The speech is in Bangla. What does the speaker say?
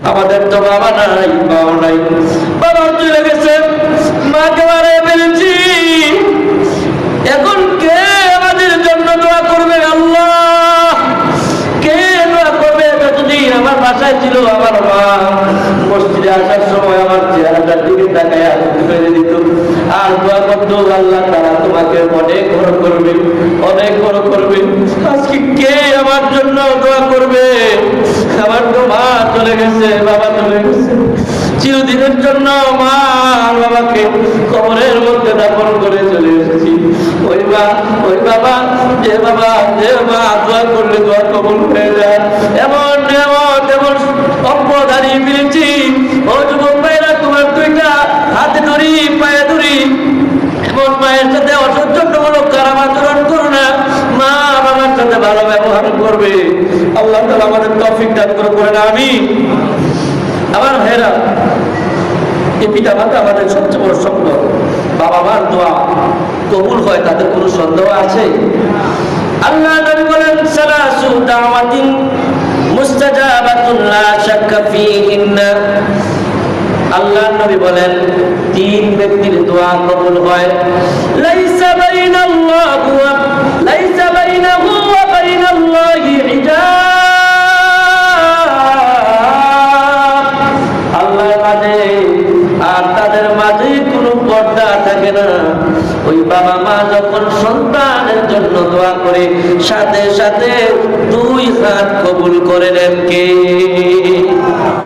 আমাদের তো বাবা নাই, মাও নাই, বাবা চলে গেছে, মাকে মারা ফেলেছি। এখন কে আমাদের জন্য দোয়া করবে? আল্লাহ, কে দোয়া করবে? যতদিন আমার বাসায় ছিল আমার মা মসজিদে আসার সময় আমার চেহারাটার দিকে তাকায় হাত ফেলে দিত আর দোয়া করতো, আল্লাহ তারা তোমাকে অনেক বড় করবে, অনেক বড় করবে। আজকে কে আমার জন্য দোয়া করবে? আমার তো মা চলে গেছে, বাবা চলে গেছে, চিরদিনের জন্য মা আর বাবাকে কবরের মধ্যে দাফন করে চলে এসেছি। ওই মা, ওই বাবা, যে বাবা, যে মা দোয়া করলে দোয়া কবুল হয়ে যায়, এমন এমন এমন অব্যধারী পেয়েছি। ও যুবক ভাইরা, তোমার দুইটা হাতে ধরি, পায়ে ধরি, এমন মায়ের সাথে অসহ্যমূলক খারাপ আচরণ করো না। মা বাবার সাথে ভালো ব্যবহার করবে। আল্লাহ তাআলা আমাদের তৌফিক দান করে না। আমিন। আমার ভাইরা, এই পিতা মাতা আমাদের সবচেয়ে বড় সম্পদ। বাবা মার দোয়া কবুল হয়, তাদের কোনো সন্দেহ আছে? আল্লাহ নবী বলেন, সালাসু দাওয়াতিন মুস্তাজাবাতুন লা শাক্কা ফীহিন্না। আল্লাহ নবী বলেন, তিন ব্যক্তির দোয়া কবুল হয়। লাইসা বাইনাল্লাহি ওয়া লাইসা বাইনাহু ওয়া বাইনাল্লাহি হিজাব। আল্লাহর মাঝে আর তাদের মাঝে কোনো পর্দা থাকে না। ওই বাবা মা যখন সন্তানের জন্য দোয়া করে, সাথে সাথে দুই হাত কবুল করে নেন কে?